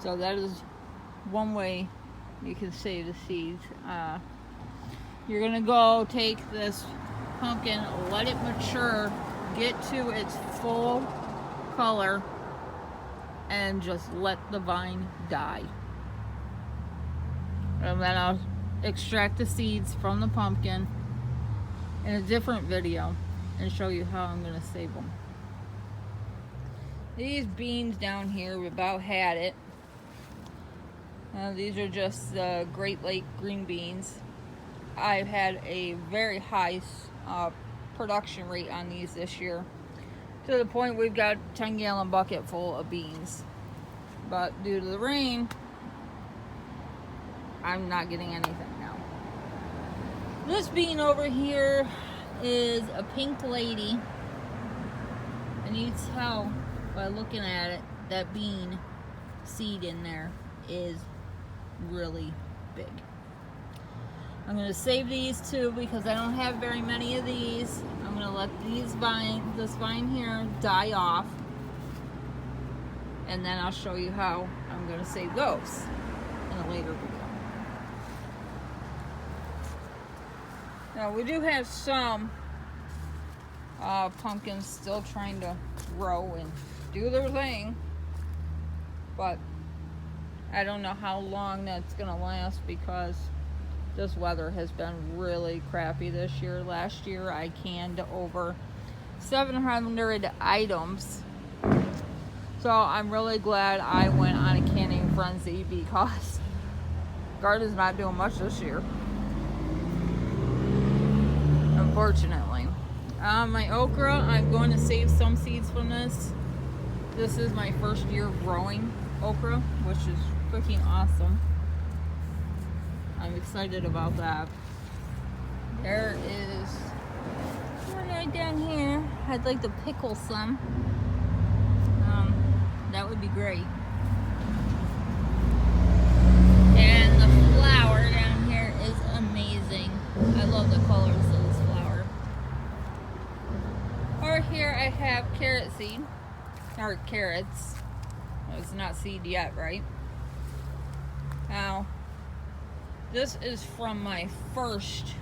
So that is one way you can save the seeds. You're gonna go take this pumpkin, let it mature, get to its full color, and just let the vine die. And then I'll extract the seeds from the pumpkin in a different video and show you how I'm gonna save them. These beans down here, we about had it. These are just Great Lake green beans. I've had a very high production rate on these this year, to the point we've got a 10-gallon bucket full of beans. But due to the rain, I'm not getting anything now. This bean over here is a pink lady, and you tell by looking at it that bean seed in there is really big. I'm going to save these two because I don't have very many of these. I'm going to let this vine here die off, and then I'll show you how I'm going to save those in a later video. Now we do have some pumpkins still trying to grow and do their thing, but I don't know how long that's going to last because this weather has been really crappy this year. Last year I canned over 700 items. So I'm really glad I went on a canning frenzy because garden's not doing much this year, unfortunately. My okra, I'm going to save some seeds from this. This is my first year growing okra, which is freaking awesome. I'm excited about that. There is one right down here. I'd like to pickle some. That would be great. And the flower down here is amazing. I love the colors of this flower. Over here I have carrot seed, or carrots. Well, it's not seed yet, right? Now, this is from my first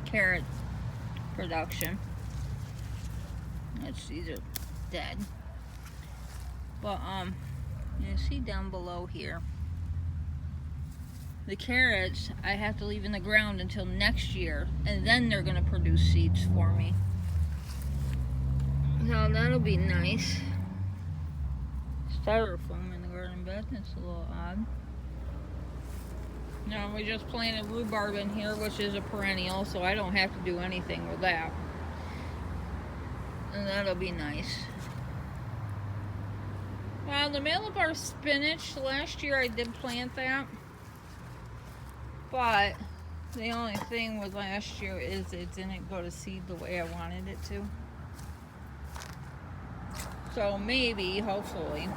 carrot production. These are dead. But you see down below here, the carrots I have to leave in the ground until next year, and then they're gonna produce seeds for me. So that'll be nice. Styrofoam in the garden bed, that's a little odd. Now we just planted rhubarb in here, which is a perennial, so I don't have to do anything with that. And that'll be nice. The Malabar spinach, last year I did plant that. But the only thing with last year is it didn't go to seed the way I wanted it to. So maybe, hopefully,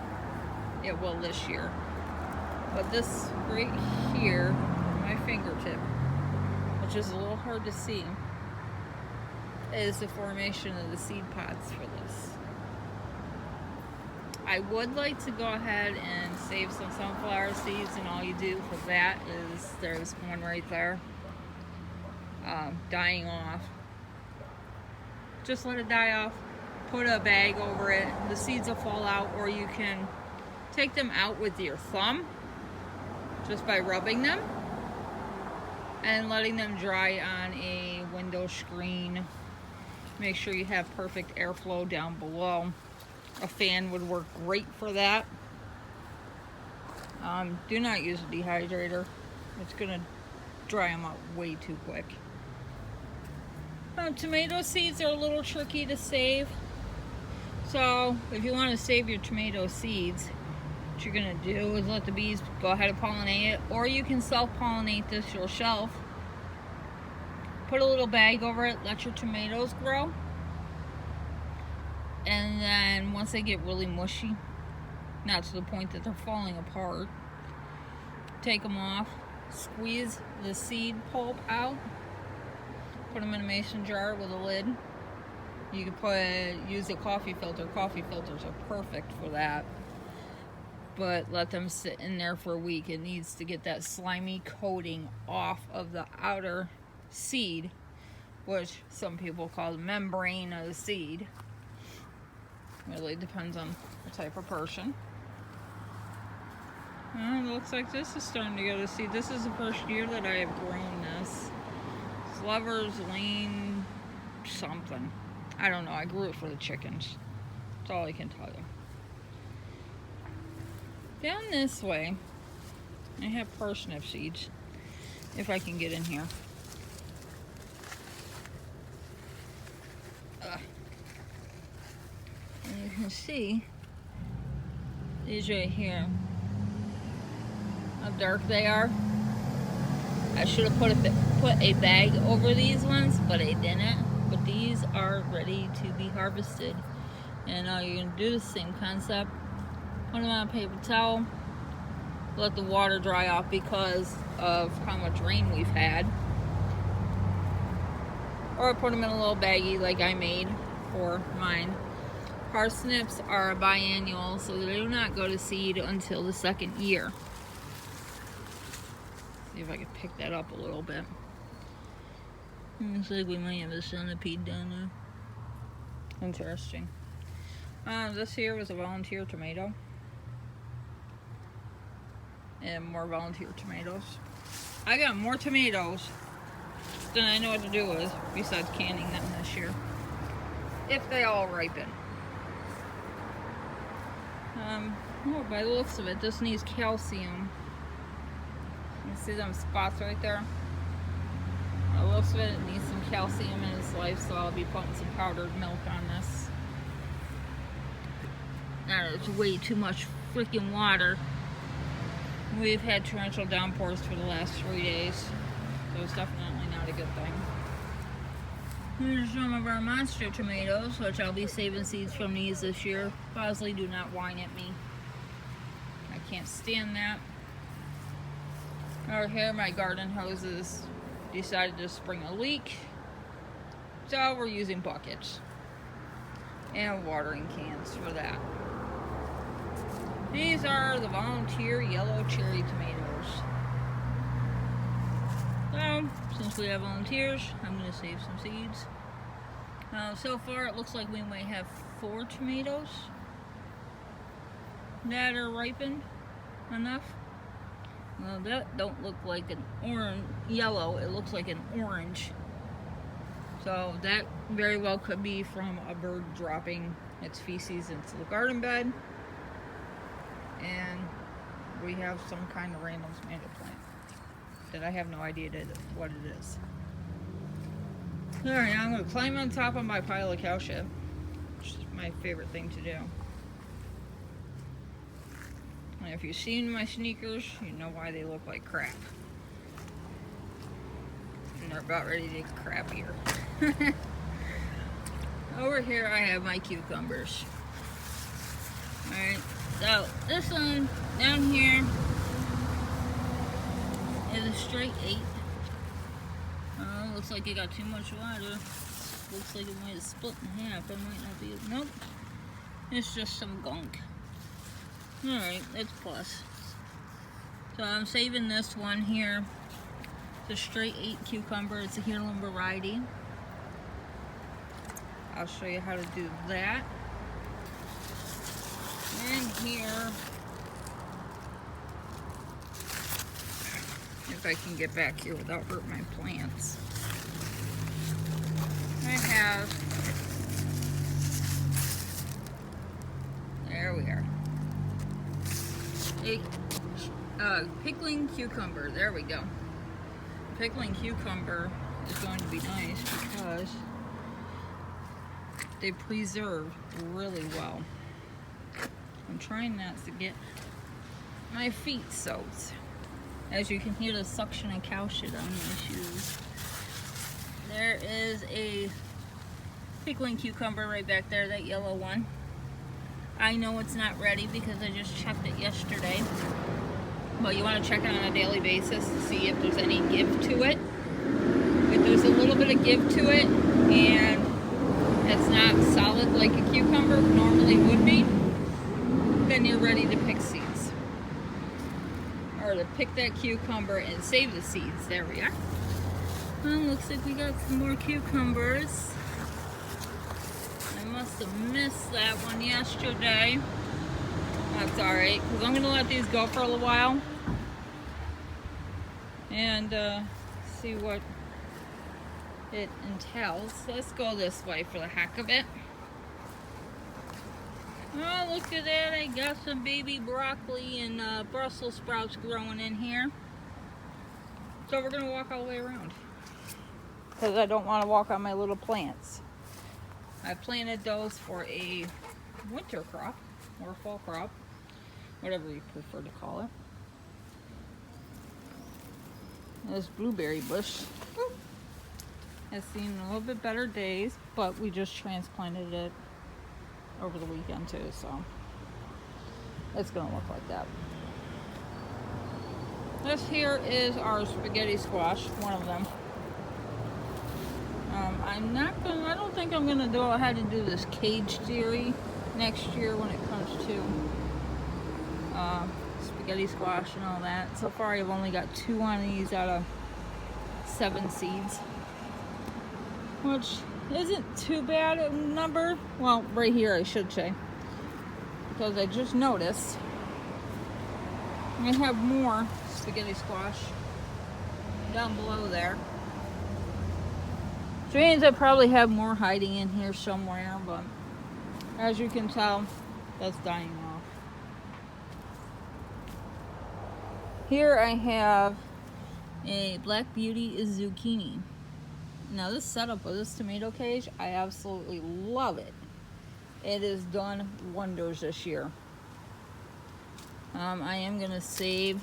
it will this year. But this right here, my fingertip, which is a little hard to see, is the formation of the seed pods for this. I would like to go ahead and save some sunflower seeds, and all you do for that is, there's one right there, dying off. Just let it die off, put a bag over it, the seeds will fall out, or you can take them out with your thumb just by rubbing them and letting them dry on a window screen. Make sure you have perfect airflow down below. A fan would work great for that. Do not use a dehydrator. It's gonna dry them out way too quick. Tomato seeds are a little tricky to save. So if you want to save your tomato seeds, what you're gonna do is let the bees go ahead and pollinate it, or you can self-pollinate this yourself. Put a little bag over it, let your tomatoes grow, and then once they get really mushy, not to the point that they're falling apart, take them off, squeeze the seed pulp out, put them in a mason jar with a lid. You can use a coffee filter. Coffee filters are perfect for that. but let them sit in there for a week. It needs to get that slimy coating off of the outer seed, which some people call the membrane of the seed. Really depends on the type of person. It looks like this is starting to go to seed. This is the first year that I have grown this. Slover's Lane something. I don't know. I grew it for the chickens. That's all I can tell you. Down this way, I have parsnip seeds. If I can get in here. And you can see these right here. How dark they are. I should have put a bag over these ones, but I didn't. But these are ready to be harvested. And all you're going to do is the same concept. Put them on a paper towel. Let the water dry off because of how much rain we've had. Or put them in a little baggie like I made for mine. Parsnips are biannual, so they do not go to seed until the second year. See if I can pick that up a little bit. Looks like we might have a centipede down there. Interesting. This here was a volunteer tomato. And more volunteer tomatoes. I got more tomatoes than I know what to do with, besides canning them this year. If they all ripen. Oh, by the looks of it, this needs calcium. You see them spots right there? By the looks of it, it needs some calcium in its life, so I'll be putting some powdered milk on this. That is way too much freaking water. We've had torrential downpours for the last 3 days, so it's definitely not a good thing. Here's some of our monster tomatoes, which I'll be saving seeds from these this year. Bosley, do not whine at me. I can't stand that. Over here, my garden hoses decided to spring a leak, so we're using buckets and watering cans for that. These are the volunteer yellow cherry tomatoes. So, since we have volunteers, I'm going to save some seeds. So far, it looks like we might have 4 tomatoes that are ripened enough. Well, that don't look like an orange, yellow. It looks like an orange. So that very well could be from a bird dropping its feces into the garden bed. And we have some kind of random tomato plant that I have no idea what it is. Alright, I'm going to climb on top of my pile of cow shit, which is my favorite thing to do. And if you've seen my sneakers, you know why they look like crap. And they're about ready to get crappier. Over here I have my cucumbers. Alright, so this one down here is a straight 8. Looks like it got too much water. Looks like it might have split in half. It might not be. Nope. It's just some gunk. Alright, it's plus. So I'm saving this one here. It's a straight 8 cucumber. It's a heirloom variety. I'll show you how to do that. And here, if I can get back here without hurting my plants, I have, there we are, a pickling cucumber. There we go. Pickling cucumber is going to be nice because they preserve really well. I'm trying not to get my feet soaked. As you can hear the suction of cow shit on my shoes. There is a pickling cucumber right back there, that yellow one. I know it's not ready because I just checked it yesterday. But you want to check it on a daily basis to see if there's any give to it. If there's a little bit of give to it and it's not solid like a cucumber normally would be, then you're ready to pick seeds. or to pick that cucumber and save the seeds. There we are. Looks like we got some more cucumbers. I must have missed that one yesterday. That's alright, because I'm going to let these go for a little while. And see what it entails. Let's go this way for the heck of it. Oh, look at that. I got some baby broccoli and Brussels sprouts growing in here. So we're going to walk all the way around, because I don't want to walk on my little plants. I planted those for a winter crop or fall crop, whatever you prefer to call it. This blueberry bush has seen a little bit better days, but we just transplanted it over the weekend too, so it's gonna look like that. This here is our spaghetti squash, one of them. I don't think I'm gonna go ahead and do this cage theory next year when it comes to spaghetti squash and all that. So far I've only got 2 on these out of 7 seeds, which isn't too bad a number. Well, right here I should say, because I just noticed I have more spaghetti squash down below there. Which means I probably have more hiding in here somewhere, but as you can tell, that's dying off. Here I have a Black Beauty zucchini. Now this setup of this tomato cage, I absolutely love it. It has done wonders this year. I am going to save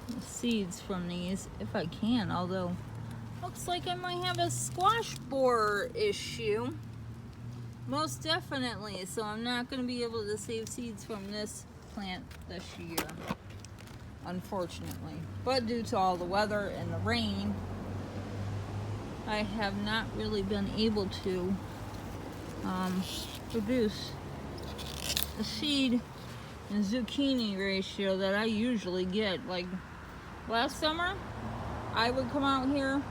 the seeds from these if I can, although looks like I might have a squash borer issue. Most definitely, so I'm not going to be able to save seeds from this plant this year, unfortunately. But due to all the weather and the rain, I have not really been able to produce the seed and zucchini ratio that I usually get. Like last summer, I would come out here,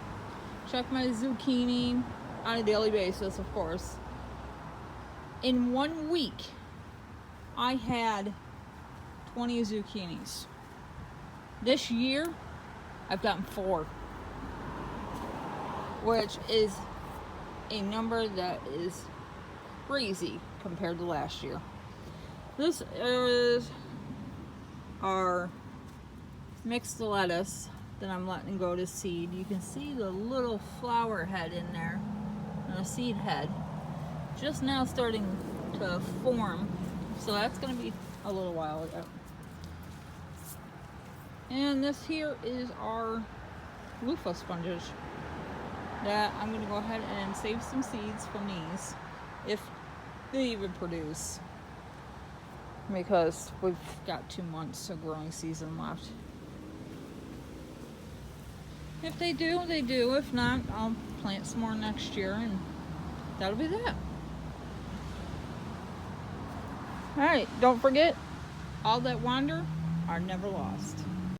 check my zucchini on a daily basis, of course. In 1 week, I had 20 zucchinis. This year, I've gotten 4, which is a number that is crazy compared to last year. This is our mixed lettuce that I'm letting go to seed. You can see the little flower head in there, and a seed head, just now starting to form. So that's going to be a little while ago. And this here is our loofah sponges that I'm going to go ahead and save some seeds from these, if they even produce, because we've got 2 months of growing season left. If they do, they do. If not, I'll plant some more next year, and that'll be that. Alright, don't forget, all that wander are never lost.